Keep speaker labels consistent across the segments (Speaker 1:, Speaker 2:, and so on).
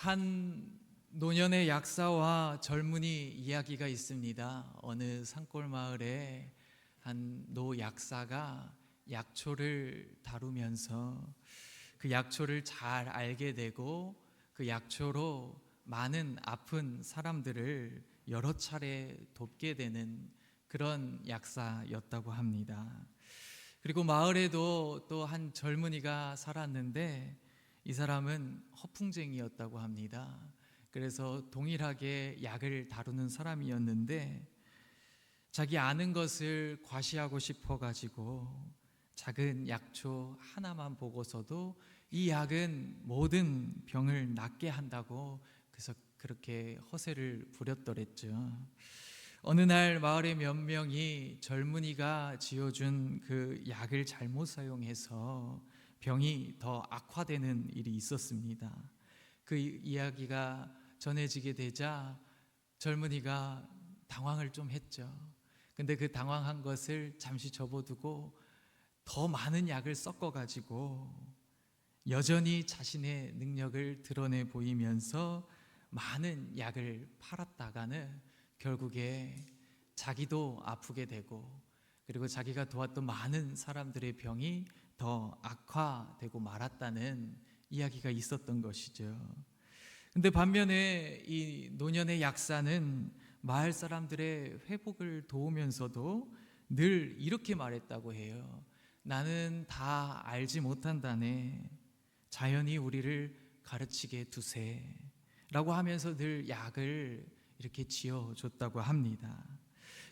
Speaker 1: 한 노년의 약사와 젊은이 이야기가 있습니다. 어느 산골 마을에 한 노 약사가 약초를 다루면서 그 약초를 잘 알게 되고 그 약초로 많은 아픈 사람들을 여러 차례 돕게 되는 그런 약사였다고 합니다. 그리고 마을에도 또 한 젊은이가 살았는데 이 사람은 허풍쟁이였다고 합니다. 그래서 동일하게 약을 다루는 사람이었는데 자기 아는 것을 과시하고 싶어 가지고 작은 약초 하나만 보고서도 이 약은 모든 병을 낫게 한다고, 그래서 그렇게 허세를 부렸더랬죠. 어느 날 마을의 몇 명이 젊은이가 지어준 그 약을 잘못 사용해서 병이 더 악화되는 일이 있었습니다. 그 이야기가 전해지게 되자 젊은이가 당황을 좀 했죠. 근데 그 당황한 것을 잠시 접어두고 더 많은 약을 섞어가지고 여전히 자신의 능력을 드러내 보이면서 많은 약을 팔았다가는 결국에 자기도 아프게 되고, 그리고 자기가 도왔던 많은 사람들의 병이 더 악화되고 말았다는 이야기가 있었던 것이죠. 근데 반면에 이 노년의 약사는 마을 사람들의 회복을 도우면서도 늘 이렇게 말했다고 해요. 나는 다 알지 못한다네. 자연이 우리를 가르치게 두세. 라고 하면서 늘 약을 이렇게 지어줬다고 합니다.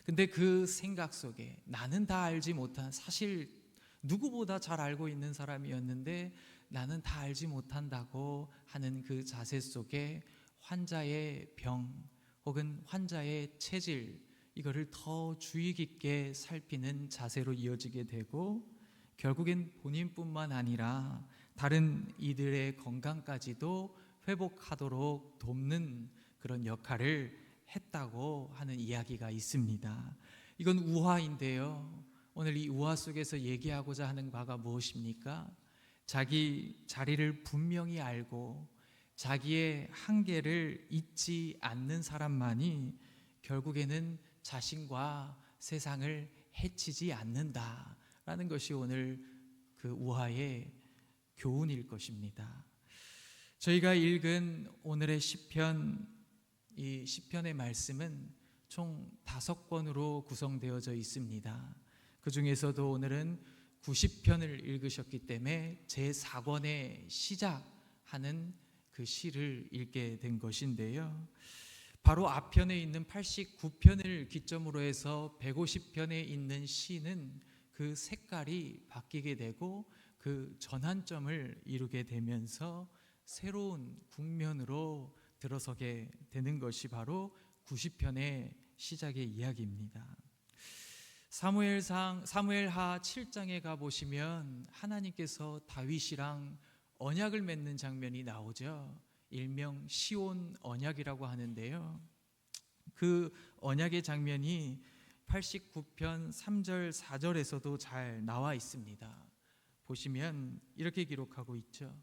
Speaker 1: 근데 그 생각 속에 나는 다 알지 못한, 사실 누구보다 잘 알고 있는 사람이었는데 나는 다 알지 못한다고 하는 그 자세 속에 환자의 병 혹은 환자의 체질, 이거를 더 주의 깊게 살피는 자세로 이어지게 되고, 결국엔 본인뿐만 아니라 다른 이들의 건강까지도 회복하도록 돕는 그런 역할을 했다고 하는 이야기가 있습니다. 이건 우화인데요. 오늘 이 우화 속에서 얘기하고자 하는 바가 무엇입니까? 자기 자리를 분명히 알고 자기의 한계를 잊지 않는 사람만이 결국에는 자신과 세상을 해치지 않는다라는 것이 오늘 그 우화의 교훈일 것입니다. 저희가 읽은 오늘의 시편, 이 시편의 말씀은 총 5권으로 구성되어져 있습니다. 그 중에서도 오늘은 90편을 읽으셨기 때문에 제4권의 시작하는 그 시를 읽게 된 것인데요. 바로 앞편에 있는 89편을 기점으로 해서 150편에 있는 시는 그 색깔이 바뀌게 되고 그 전환점을 이루게 되면서 새로운 국면으로 들어서게 되는 것이 바로 90편의 시작의 이야기입니다. 사무엘하 7장에 가 보시면 하나님께서 다윗이랑 언약을 맺는 장면이 나오죠. 일명 시온 언약이라고 하는데요. 그 언약의 장면이 89편 3절 4절에서도 잘 나와 있습니다. 보시면 이렇게 기록하고 있죠.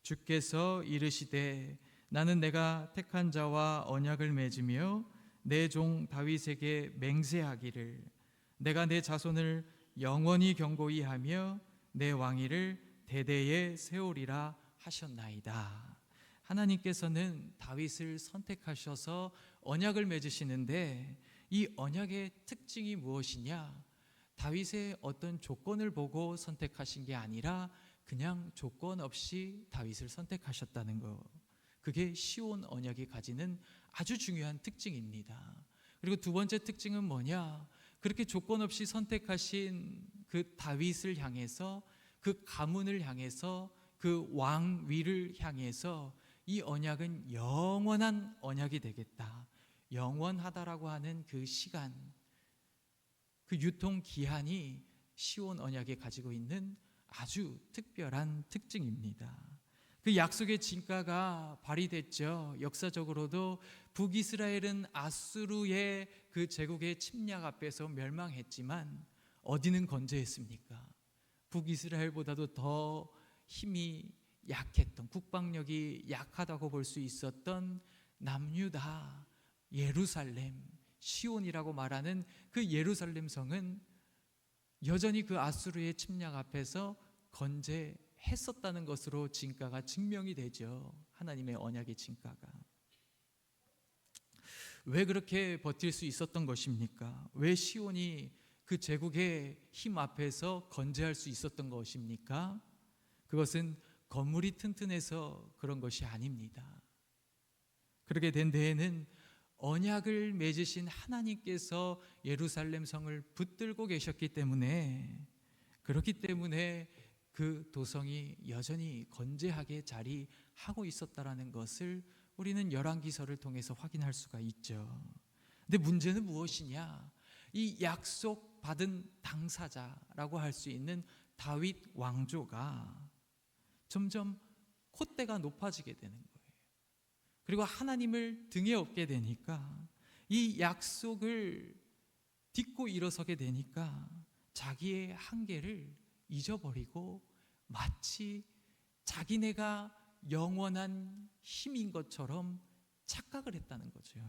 Speaker 1: 주께서 이르시되 나는 내가 택한 자와 언약을 맺으며 내 종 다윗에게 맹세하기를 내가 내 자손을 영원히 경고히 하며 내 왕위를 대대에 세우리라 하셨나이다. 하나님께서는 다윗을 선택하셔서 언약을 맺으시는데 이 언약의 특징이 무엇이냐? 다윗의 어떤 조건을 보고 선택하신 게 아니라 그냥 조건 없이 다윗을 선택하셨다는 것. 그게 시온 언약이 가지는 아주 중요한 특징입니다. 그리고 두 번째 특징은 뭐냐? 그렇게 조건 없이 선택하신 그 다윗을 향해서, 그 가문을 향해서, 그 왕위를 향해서 이 언약은 영원한 언약이 되겠다. 영원하다라고 하는 그 시간, 그 유통 기한이 시온 언약에 가지고 있는 아주 특별한 특징입니다. 그 약속의 진가가 발휘됐죠. 역사적으로도 북이스라엘은 아수르의 그 제국의 침략 앞에서 멸망했지만 어디는 건재했습니까? 북이스라엘보다도 더 힘이 약했던, 국방력이 약하다고 볼 수 있었던 남유다, 예루살렘, 시온이라고 말하는 그 예루살렘 성은 여전히 그 아수르의 침략 앞에서 건재했었다는 것으로 진가가 증명이 되죠. 하나님의 언약의 진가가. 왜 그렇게 버틸 수 있었던 것입니까? 왜 시온이 그 제국의 힘 앞에서 건재할 수 있었던 것입니까? 그것은 건물이 튼튼해서 그런 것이 아닙니다. 그렇게 된 데에는 언약을 맺으신 하나님께서 예루살렘 성을 붙들고 계셨기 때문에, 그렇기 때문에 그 도성이 여전히 건재하게 자리하고 있었다라는 것을 우리는 열왕기서를 통해서 확인할 수가 있죠. 근데 문제는 무엇이냐? 이 약속 받은 당사자라고 할 수 있는 다윗 왕조가 점점 콧대가 높아지게 되는 거예요. 그리고 하나님을 등에 업게 되니까, 이 약속을 딛고 일어서게 되니까 자기의 한계를 잊어버리고 마치 자기네가 영원한 힘인 것처럼 착각을 했다는 거죠.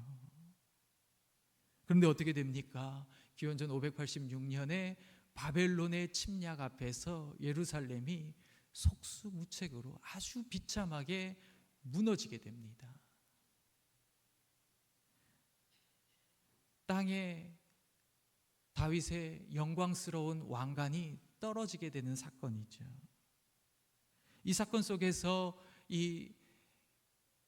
Speaker 1: 그런데 어떻게 됩니까? 기원전 586년에 바벨론의 침략 앞에서 예루살렘이 속수무책으로 아주 비참하게 무너지게 됩니다. 땅에 다윗의 영광스러운 왕관이 떨어지게 되는 사건이죠. 이 사건 속에서 이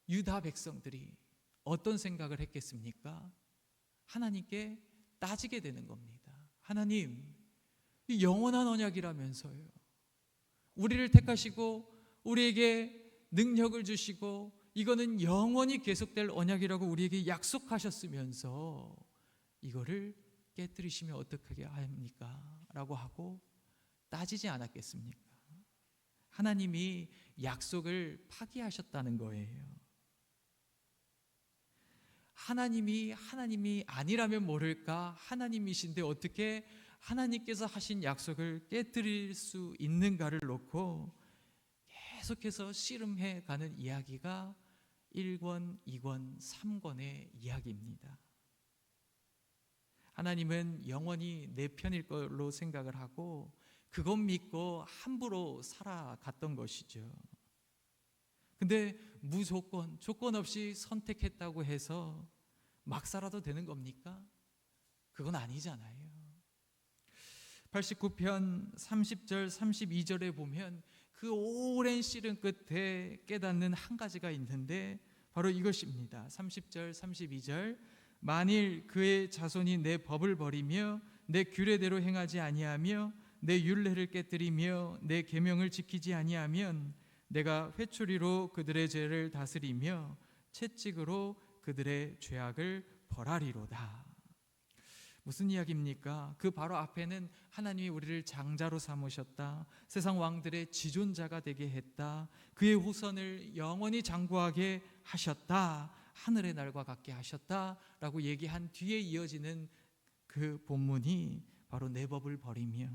Speaker 1: 유다 백성들이 어떤 생각을 했겠습니까? 하나님께 따지게 되는 겁니다. 하나님, 이 영원한 언약이라면서요. 우리를 택하시고 우리에게 능력을 주시고 이거는 영원히 계속될 언약이라고 우리에게 약속하셨으면서 이거를 깨뜨리시면 어떻게 합니까? 라고 하고 따지지 않았겠습니까? 하나님이 약속을 파기하셨다는 거예요. 하나님이 아니라면 모를까 하나님이신데 어떻게 하나님께서 하신 약속을 깨뜨릴 수 있는가를 놓고 계속해서 씨름해 가는 이야기가 1권, 2권, 3권의 이야기입니다. 하나님은 영원히 내 편일 걸로 생각을 하고 그것 믿고 함부로 살아갔던 것이죠. 근데 무조건, 조건 없이 선택했다고 해서 막 살아도 되는 겁니까? 그건 아니잖아요. 89편 30절 32절에 보면 그 오랜 씨름 끝에 깨닫는 한 가지가 있는데 바로 이것입니다. 30절 32절 만일 그의 자손이 내 법을 버리며 내 규례대로 행하지 아니하며 내 율례를 깨뜨리며 내 계명을 지키지 아니하면 내가 회초리로 그들의 죄를 다스리며 채찍으로 그들의 죄악을 벌하리로다. 무슨 이야기입니까? 그 바로 앞에는 하나님이 우리를 장자로 삼으셨다, 세상 왕들의 지존자가 되게 했다, 그의 후손을 영원히 장구하게 하셨다, 하늘의 날과 같게 하셨다 라고 얘기한 뒤에 이어지는 그 본문이 바로 내 법을 버리며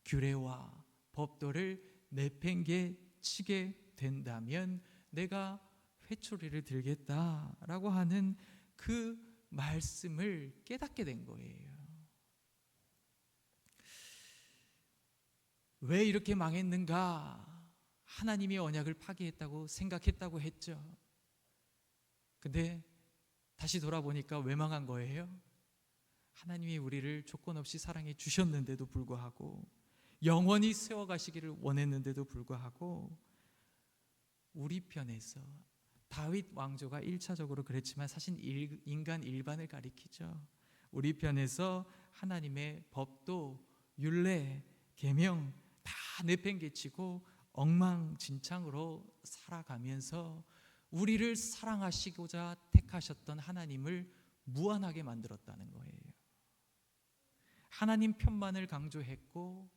Speaker 1: 규례와 법도를 내팽개치게 된다면 내가 회초리를 들겠다라고 하는 그 말씀을 깨닫게 된 거예요. 왜 이렇게 망했는가? 하나님이 언약을 파기했다고 생각했다고 했죠. 근데 다시 돌아보니까 왜 망한 거예요? 하나님이 우리를 조건 없이 사랑해 주셨는데도 불구하고, 영원히 세워가시기를 원했는데도 불구하고, 우리 편에서 다윗 왕조가 1차적으로 그랬지만 사실 인간 일반을 가리키죠. 우리 편에서 하나님의 법도 율례, 계명 다 내팽개치고 엉망진창으로 살아가면서 우리를 사랑하시고자 택하셨던 하나님을 무한하게 만들었다는 거예요. 하나님 편만을 강조했고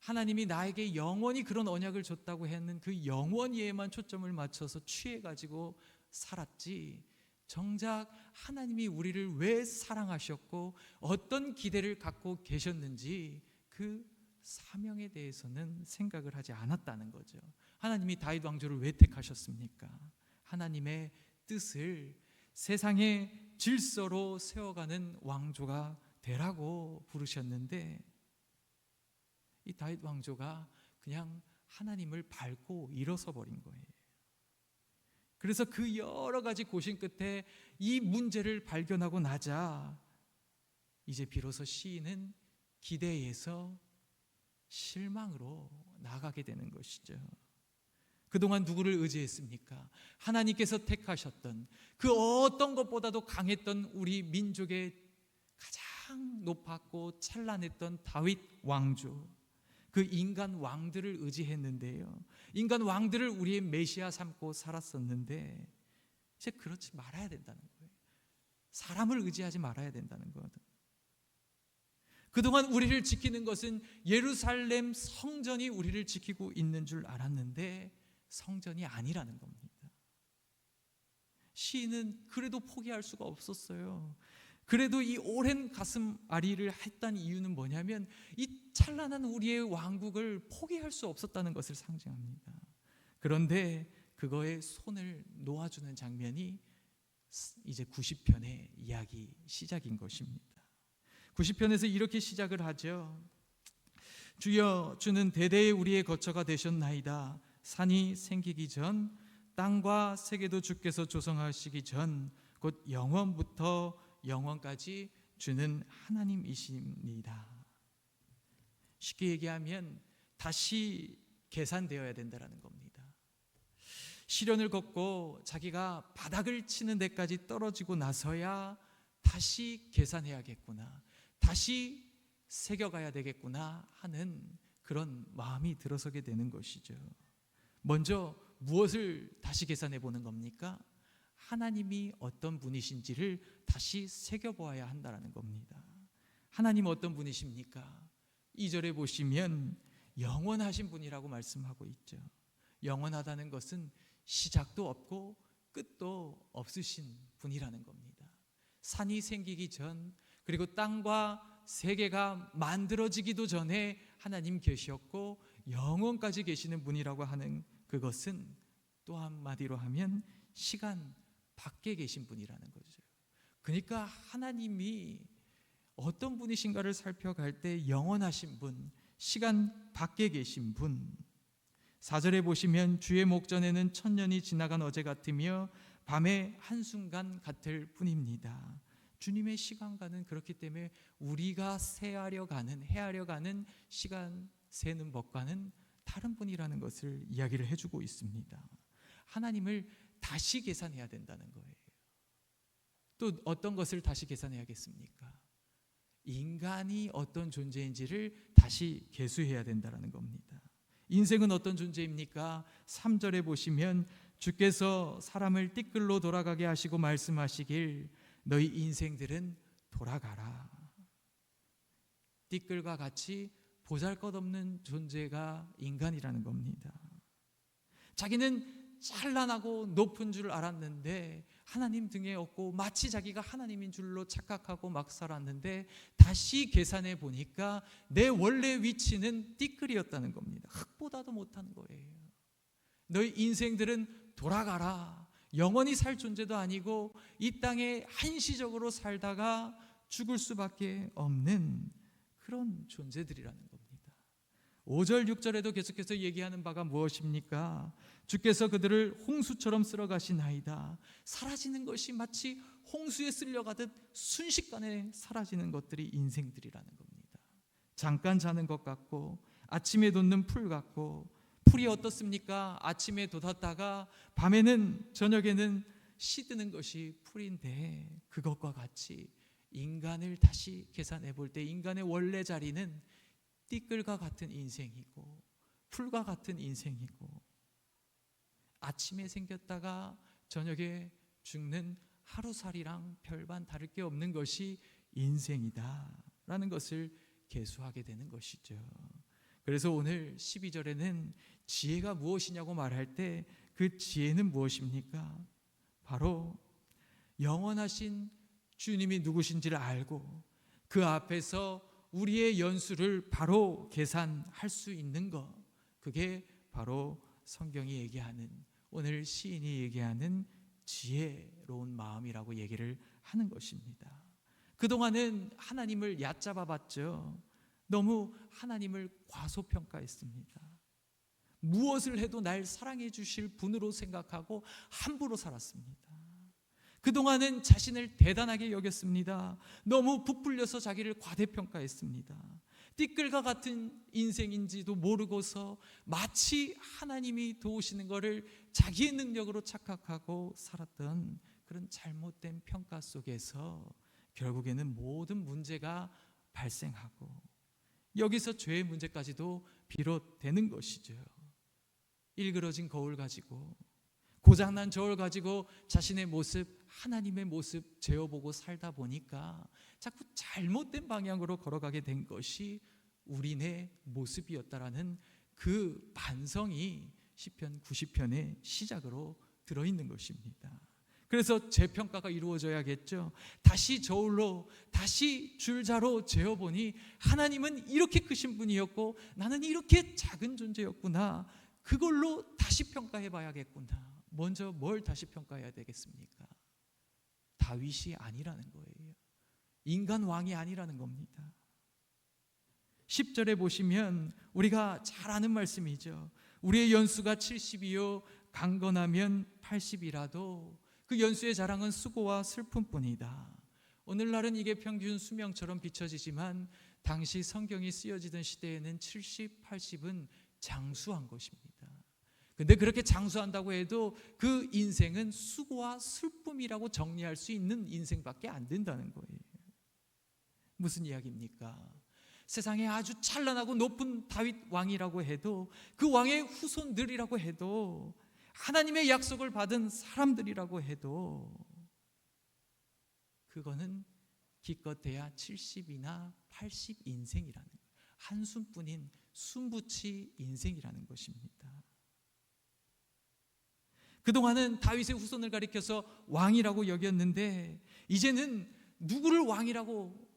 Speaker 1: 하나님이 나에게 영원히 그런 언약을 줬다고 했는 그 영원히에만 초점을 맞춰서 취해가지고 살았지, 정작 하나님이 우리를 왜 사랑하셨고 어떤 기대를 갖고 계셨는지 그 사명에 대해서는 생각을 하지 않았다는 거죠. 하나님이 다윗 왕조를 왜 택하셨습니까? 하나님의 뜻을 세상의 질서로 세워가는 왕조가 되라고 부르셨는데, 이 다윗 왕조가 그냥 하나님을 밟고 일어서 버린 거예요. 그래서 그 여러 가지 고심 끝에 이 문제를 발견하고 나자 이제 비로소 시인은 기대에서 실망으로 나아가게 되는 것이죠. 그동안 누구를 의지했습니까? 하나님께서 택하셨던 그 어떤 것보다도 강했던 우리 민족의 가장 높았고 찬란했던 다윗 왕조, 그 인간 왕들을 의지했는데요, 인간 왕들을 우리의 메시아 삼고 살았었는데 이제 그렇지 말아야 된다는 거예요. 사람을 의지하지 말아야 된다는 거예요. 그동안 우리를 지키는 것은 예루살렘 성전이 우리를 지키고 있는 줄 알았는데 성전이 아니라는 겁니다. 시인은 그래도 포기할 수가 없었어요. 그래도 이 오랜 가슴 앓이를 했다는 이유는 뭐냐면 이 찬란한 우리의 왕국을 포기할 수 없었다는 것을 상징합니다. 그런데 그거에 손을 놓아주는 장면이 이제 90편의 이야기 시작인 것입니다. 90편에서 이렇게 시작을 하죠. 주여, 주는 대대에 우리의 거처가 되셨나이다. 산이 생기기 전, 땅과 세계도 주께서 조성하시기 전, 곧 영원부터 영원까지 주는 하나님이십니다. 쉽게 얘기하면 다시 계산되어야 된다는 겁니다. 시련을 겪고 자기가 바닥을 치는 데까지 떨어지고 나서야 다시 계산해야겠구나, 다시 새겨가야 되겠구나 하는 그런 마음이 들어서게 되는 것이죠. 먼저 무엇을 다시 계산해 보는 겁니까? 하나님이 어떤 분이신지를 다시 새겨보아야 한다는 겁니다. 하나님 어떤 분이십니까? 2절에 보시면 영원하신 분이라고 말씀하고 있죠. 영원하다는 것은 시작도 없고 끝도 없으신 분이라는 겁니다. 산이 생기기 전, 그리고 땅과 세계가 만들어지기도 전에 하나님 계셨고 영원까지 계시는 분이라고 하는 그것은 또 한마디로 하면 시간 밖에 계신 분이라는 거죠. 그러니까 하나님이 어떤 분이신가를 살펴갈 때 영원하신 분, 시간 밖에 계신 분. 4절에 보시면 주의 목전에는 천년이 지나간 어제 같으며 밤의 한순간 같을 뿐입니다. 주님의 시간과는 그렇기 때문에 우리가 헤아려 가는 시간 세는 법과는 다른 분이라는 것을 이야기를 해주고 있습니다. 하나님을 다시 계산해야 된다는 거예요. 또 어떤 것을 다시 계산해야겠습니까? 인간이 어떤 존재인지를 다시 계수해야 된다는 겁니다. 인생은 어떤 존재입니까? 3절에 보시면 주께서 사람을 띠끌로 돌아가게 하시고 말씀하시길 너희 인생들은 돌아가라. 띠끌과 같이 보잘것없는 존재가 인간이라는 겁니다. 자기는 찬란하고 높은 줄 알았는데 하나님 등에 업고 마치 자기가 하나님인 줄로 착각하고 막 살았는데 다시 계산해 보니까 내 원래 위치는 띠끌이었다는 겁니다. 흙보다도 못한 거예요. 너희 인생들은 돌아가라. 영원히 살 존재도 아니고 이 땅에 한시적으로 살다가 죽을 수밖에 없는 그런 존재들이라는 겁니다. 5절 6절에도 계속해서 얘기하는 바가 무엇입니까? 주께서 그들을 홍수처럼 쓸어가시나이다. 사라지는 것이 마치 홍수에 쓸려가듯 순식간에 사라지는 것들이 인생들이라는 겁니다. 잠깐 자는 것 같고 아침에 돋는 풀 같고, 풀이 어떻습니까? 아침에 돋았다가 밤에는 저녁에는 시드는 것이 풀인데 그것과 같이 인간을 다시 계산해 볼 때 인간의 원래 자리는 띠끌과 같은 인생이고 풀과 같은 인생이고 아침에 생겼다가 저녁에 죽는 하루살이랑 별반 다를 게 없는 것이 인생이다라는 것을 계수하게 되는 것이죠. 그래서 오늘 12절에는 지혜가 무엇이냐고 말할 때 그 지혜는 무엇입니까? 바로 영원하신 주님이 누구신지를 알고 그 앞에서 우리의 연수를 바로 계산할 수 있는 것, 그게 바로 성경이 얘기하는, 오늘 시인이 얘기하는 지혜로운 마음이라고 얘기를 하는 것입니다. 그동안은 하나님을 얕잡아 봤죠. 너무 하나님을 과소평가했습니다. 무엇을 해도 날 사랑해 주실 분으로 생각하고 함부로 살았습니다. 그동안은 자신을 대단하게 여겼습니다. 너무 부풀려서 자기를 과대평가했습니다. 띠끌과 같은 인생인지도 모르고서 마치 하나님이 도우시는 것을 자기의 능력으로 착각하고 살았던 그런 잘못된 평가 속에서 결국에는 모든 문제가 발생하고 여기서 죄의 문제까지도 비롯되는 것이죠. 일그러진 거울 가지고, 고장난 저울 가지고 자신의 모습, 하나님의 모습 재어보고 살다 보니까 자꾸 잘못된 방향으로 걸어가게 된 것이 우리네 모습이었다라는 그 반성이 시편 90편의 시작으로 들어있는 것입니다. 그래서 재평가가 이루어져야겠죠. 다시 저울로, 다시 줄자로 재어보니 하나님은 이렇게 크신 분이었고 나는 이렇게 작은 존재였구나. 그걸로 다시 평가해 봐야겠구나. 먼저 뭘 다시 평가해야 되겠습니까? 다윗이 아니라는 거예요. 인간 왕이 아니라는 겁니다. 10절에 보시면 우리가 잘 아는 말씀이죠. 우리의 연수가 70이요 강건하면 80이라도 그 연수의 자랑은 수고와 슬픔뿐이다. 오늘날은 이게 평균 수명처럼 비춰지지만 당시 성경이 쓰여지던 시대에는 70, 80은 장수한 것입니다. 근데 그렇게 장수한다고 해도 그 인생은 수고와 슬픔이라고 정리할 수 있는 인생밖에 안 된다는 거예요. 무슨 이야기입니까? 세상에 아주 찬란하고 높은 다윗 왕이라고 해도, 그 왕의 후손들이라고 해도, 하나님의 약속을 받은 사람들이라고 해도 그거는 기껏해야 70이나 80 인생이라는 거예요. 한숨뿐인 숨붙이 인생이라는 것입니다. 그동안은 다윗의 후손을 가리켜서 왕이라고 여겼는데 이제는 누구를 왕이라고,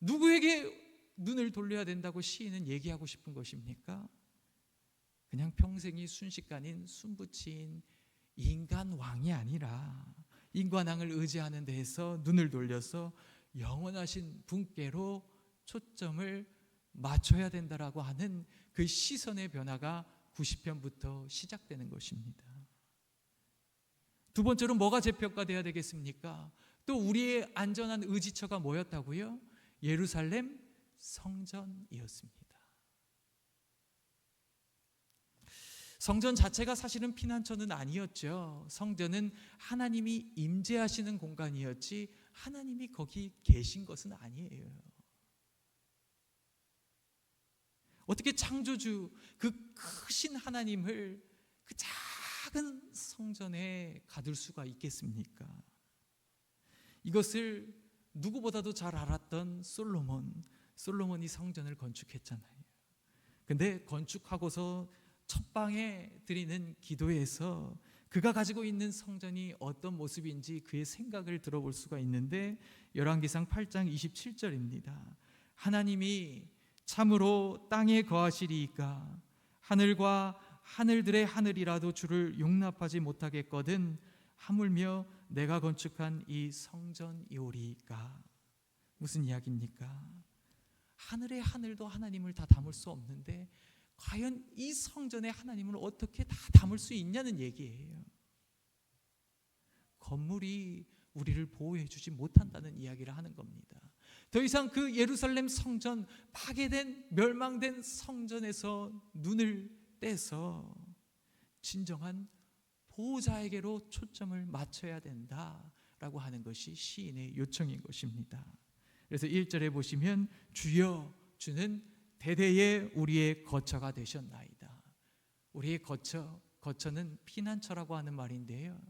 Speaker 1: 누구에게 눈을 돌려야 된다고 시인은 얘기하고 싶은 것입니까? 그냥 평생이 순식간인 숨붙인 인간 왕이 아니라 인간왕을 의지하는 데에서 눈을 돌려서 영원하신 분께로 초점을 맞춰야 된다라고 하는 그 시선의 변화가 90편부터 시작되는 것입니다. 두 번째로 뭐가 재평가돼야 되겠습니까? 또 우리의 안전한 의지처가 뭐였다고요? 예루살렘 성전이었습니다. 성전 자체가 사실은 피난처는 아니었죠. 성전은 하나님이 임재하시는 공간이었지 하나님이 거기 계신 것은 아니에요. 어떻게 창조주 그 크신 하나님을 그 작은 성전에 가둘 수가 있겠습니까? 이것을 누구보다도 잘 알았던 솔로몬이 성전을 건축했잖아요. 근데 건축하고서 첫방에 드리는 기도에서 그가 가지고 있는 성전이 어떤 모습인지 그의 생각을 들어볼 수가 있는데, 열왕기상 8장 27절입니다. 하나님이 참으로 땅에 거하시리이까 하늘과 하늘들의 하늘이라도 주를 용납하지 못하겠거든 하물며 내가 건축한 이 성전이오리이까. 무슨 이야기입니까? 하늘의 하늘도 하나님을 다 담을 수 없는데 과연 이 성전에 하나님을 어떻게 다 담을 수 있냐는 얘기예요. 건물이 우리를 보호해 주지 못한다는 이야기를 하는 겁니다. 더 이상 그 예루살렘 성전, 파괴된 멸망된 성전에서 눈을 떼서 진정한 보호자에게로 초점을 맞춰야 된다라고 하는 것이 시인의 요청인 것입니다. 그래서 1절에 보시면 주여 주는 대대에 우리의 거처가 되셨나이다. 우리의 거처는 피난처라고 하는 말인데요,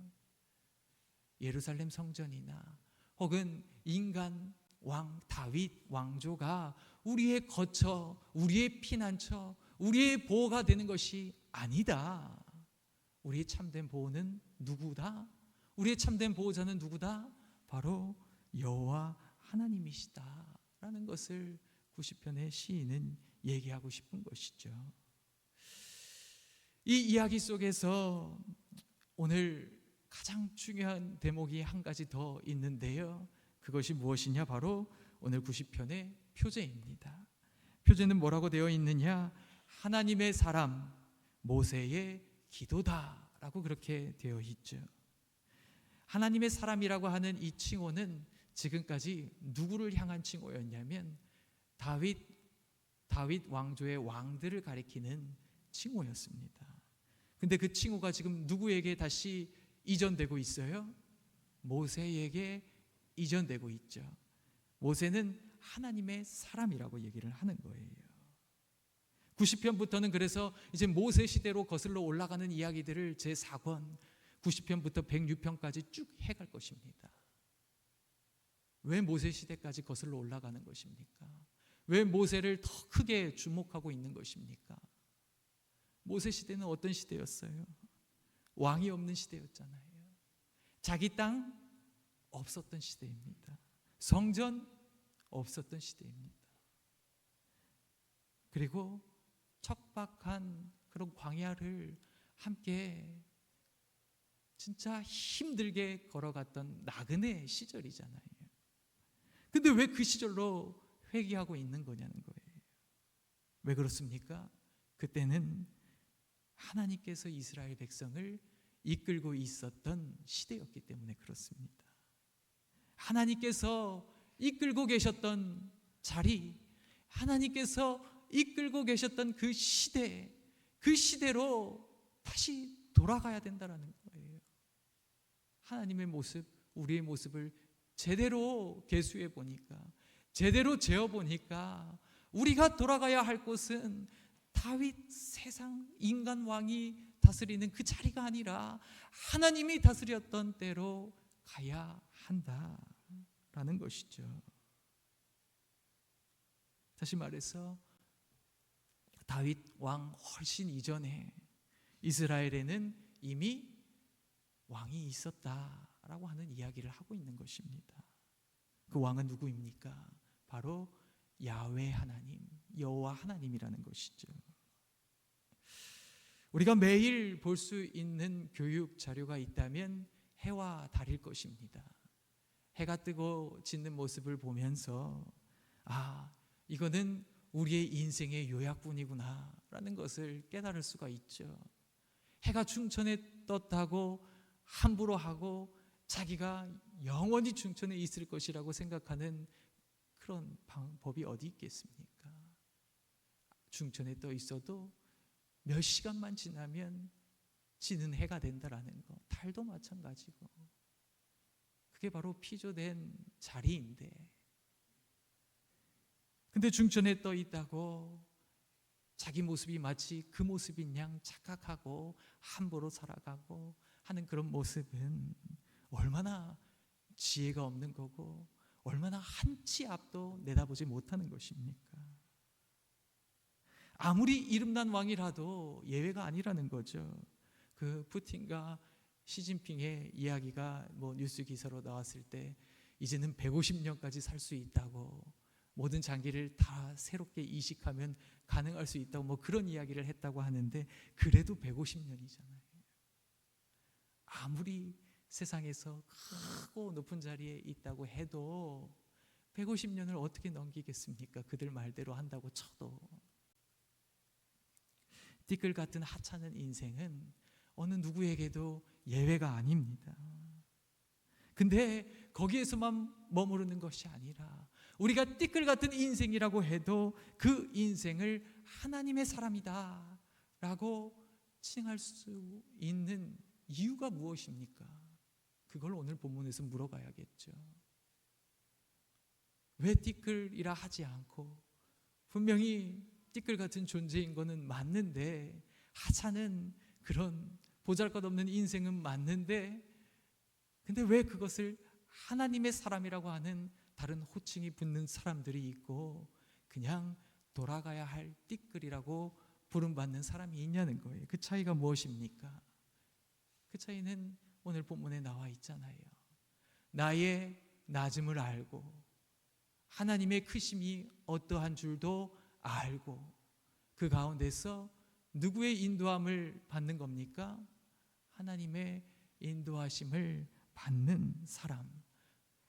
Speaker 1: 예루살렘 성전이나 혹은 인간 왕 다윗 왕조가 우리의 거처, 우리의 피난처, 우리의 보호가 되는 것이 아니다. 우리의 참된 보호는 누구다? 우리의 참된 보호자는 누구다? 바로 여호와 하나님이시다 라는 것을 90편의 시인은 얘기하고 싶은 것이죠. 이 이야기 속에서 오늘 가장 중요한 대목이 한 가지 더 있는데요. 그것이 무엇이냐? 바로 오늘 90편의 표제입니다. 표제는 뭐라고 되어 있느냐? 하나님의 사람 모세의 기도다라고 그렇게 되어 있죠. 하나님의 사람이라고 하는 이 칭호는 지금까지 누구를 향한 칭호였냐면 다윗 왕조의 왕들을 가리키는 칭호였습니다. 근데 그 칭호가 지금 누구에게 다시 이전되고 있어요? 모세에게 이전되고 있죠. 모세는 하나님의 사람이라고 얘기를 하는 거예요. 90편부터는 그래서 이제 모세 시대로 거슬러 올라가는 이야기들을 제4권 90편부터 106편까지 쭉 해갈 것입니다. 왜 모세 시대까지 거슬러 올라가는 것입니까? 왜 모세를 더 크게 주목하고 있는 것입니까? 모세 시대는 어떤 시대였어요? 왕이 없는 시대였잖아요. 자기 땅 없었던 시대입니다. 성전 없었던 시대입니다. 그리고 척박한 그런 광야를 함께 진짜 힘들게 걸어갔던 나그네 시절이잖아요. 근데 왜 그 시절로 회귀하고 있는 거냐는 거예요. 왜 그렇습니까? 그때는 하나님께서 이스라엘 백성을 이끌고 있었던 시대였기 때문에 그렇습니다. 하나님께서 이끌고 계셨던 자리, 하나님께서 이끌고 계셨던 그 시대, 그 시대로 다시 돌아가야 된다는 거예요. 하나님의 모습, 우리의 모습을 제대로 계수해 보니까, 제대로 재어 보니까 우리가 돌아가야 할 곳은 다윗 세상 인간 왕이 다스리는 그 자리가 아니라 하나님이 다스렸던 때로 가야 한다라는 것이죠. 다시 말해서 다윗 왕 훨씬 이전에 이스라엘에는 이미 왕이 있었다라고 하는 이야기를 하고 있는 것입니다. 그 왕은 누구입니까? 바로 야훼 하나님, 여호와 하나님이라는 것이죠. 우리가 매일 볼 수 있는 교육 자료가 있다면 해와 달일 것입니다. 해가 뜨고 짓는 모습을 보면서 이거는 우리의 인생의 요약뿐이구나 라는 것을 깨달을 수가 있죠. 해가 충천에 떴다고 함부로 하고 자기가 영원히 충천에 있을 것이라고 생각하는 그런 방법이 어디 있겠습니까? 충천에 떠 있어도 몇 시간만 지나면 지는 해가 된다라는 거, 달도 마찬가지고, 그게 바로 피조된 자리인데, 근데 중천에 떠 있다고 자기 모습이 마치 그 모습인 양 착각하고 함부로 살아가고 하는 그런 모습은 얼마나 지혜가 없는 거고 얼마나 한 치 앞도 내다보지 못하는 것입니까? 아무리 이름난 왕이라도 예외가 아니라는 거죠. 그 푸틴과 시진핑의 이야기가 뉴스 기사로 나왔을 때 이제는 150년까지 살 수 있다고, 모든 장기를 다 새롭게 이식하면 가능할 수 있다고 그런 이야기를 했다고 하는데, 그래도 150년이잖아요. 아무리 세상에서 크고 높은 자리에 있다고 해도 150년을 어떻게 넘기겠습니까? 그들 말대로 한다고 쳐도. 띠끌 같은 하찮은 인생은 어느 누구에게도 예외가 아닙니다. 근데 거기에서만 머무르는 것이 아니라 우리가 띠끌 같은 인생이라고 해도 그 인생을 하나님의 사람이다 라고 칭할 수 있는 이유가 무엇입니까? 그걸 오늘 본문에서 물어봐야겠죠. 왜 띠끌이라 하지 않고, 분명히 띠끌 같은 존재인 거는 맞는데, 하찮은 그런 보잘것없는 인생은 맞는데, 근데 왜 그것을 하나님의 사람이라고 하는 다른 호칭이 붙는 사람들이 있고 그냥 돌아가야 할 띠끌이라고 부름받는 사람이 있냐는 거예요. 그 차이가 무엇입니까? 그 차이는 오늘 본문에 나와 있잖아요. 나의 낮음을 알고 하나님의 크심이 어떠한 줄도 알고 그 가운데서 누구의 인도함을 받는 겁니까? 하나님의 인도하심을 받는 사람.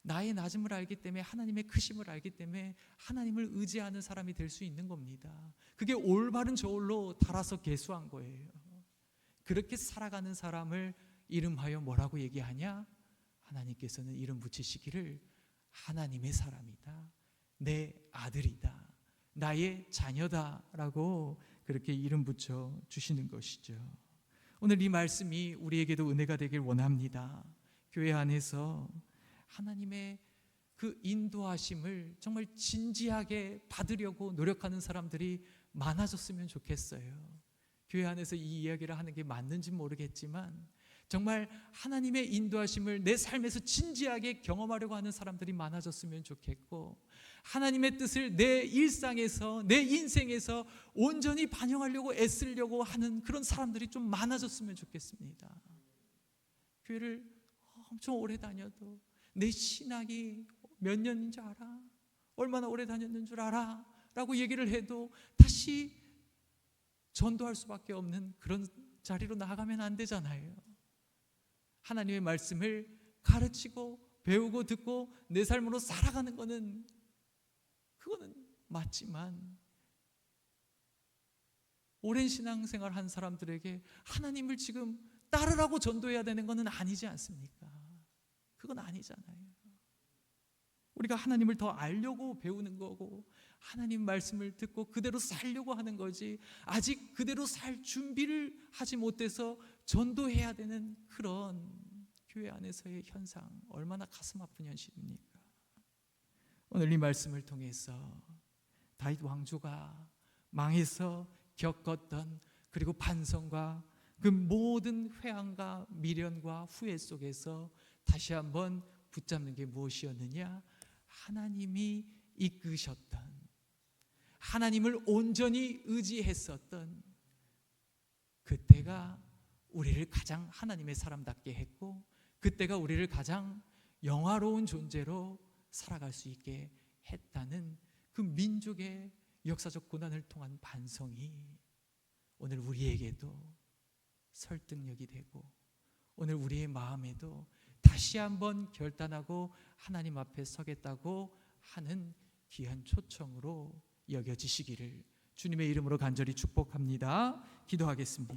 Speaker 1: 나의 낮음을 알기 때문에 하나님의 크심을 알기 때문에 하나님을 의지하는 사람이 될 수 있는 겁니다. 그게 올바른 저울로 달아서 계수한 거예요. 그렇게 살아가는 사람을 이름하여 뭐라고 얘기하냐? 하나님께서는 이름 붙이시기를 하나님의 사람이다, 내 아들이다, 나의 자녀다 라고 그렇게 이름 붙여 주시는 것이죠. 오늘 이 말씀이 우리에게도 은혜가 되길 원합니다. 교회 안에서 하나님의 그 인도하심을 정말 진지하게 받으려고 노력하는 사람들이 많아졌으면 좋겠어요. 교회 안에서 이 이야기를 하는 게 맞는지 모르겠지만 정말 하나님의 인도하심을 내 삶에서 진지하게 경험하려고 하는 사람들이 많아졌으면 좋겠고, 하나님의 뜻을 내 일상에서, 내 인생에서 온전히 반영하려고 애쓰려고 하는 그런 사람들이 좀 많아졌으면 좋겠습니다. 교회를 엄청 오래 다녀도 내 신학이 몇 년인 줄 알아? 얼마나 오래 다녔는 줄 알아? 라고 얘기를 해도 다시 전도할 수밖에 없는 그런 자리로 나아가면 안 되잖아요. 하나님의 말씀을 가르치고 배우고 듣고 내 삶으로 살아가는 거는 그거는 맞지만, 오랜 신앙생활 한 사람들에게 하나님을 지금 따르라고 전도해야 되는 거는 아니지 않습니까? 그건 아니잖아요. 우리가 하나님을 더 알려고 배우는 거고 하나님 말씀을 듣고 그대로 살려고 하는 거지, 아직 그대로 살 준비를 하지 못해서 전도해야 되는 그런 교회 안에서의 현상, 얼마나 가슴 아픈 현실입니까? 오늘 이 말씀을 통해서 다윗 왕조가 망해서 겪었던, 그리고 반성과 그 모든 회한과 미련과 후회 속에서 다시 한번 붙잡는 게 무엇이었느냐? 하나님이 이끄셨던, 하나님을 온전히 의지했었던 그때가 우리를 가장 하나님의 사람답게 했고, 그때가 우리를 가장 영화로운 존재로 살아갈 수 있게 했다는 그 민족의 역사적 고난을 통한 반성이 오늘 우리에게도 설득력이 되고, 오늘 우리의 마음에도 다시 한번 결단하고 하나님 앞에 서겠다고 하는 귀한 초청으로 여겨지시기를 주님의 이름으로 간절히 축복합니다. 기도하겠습니다.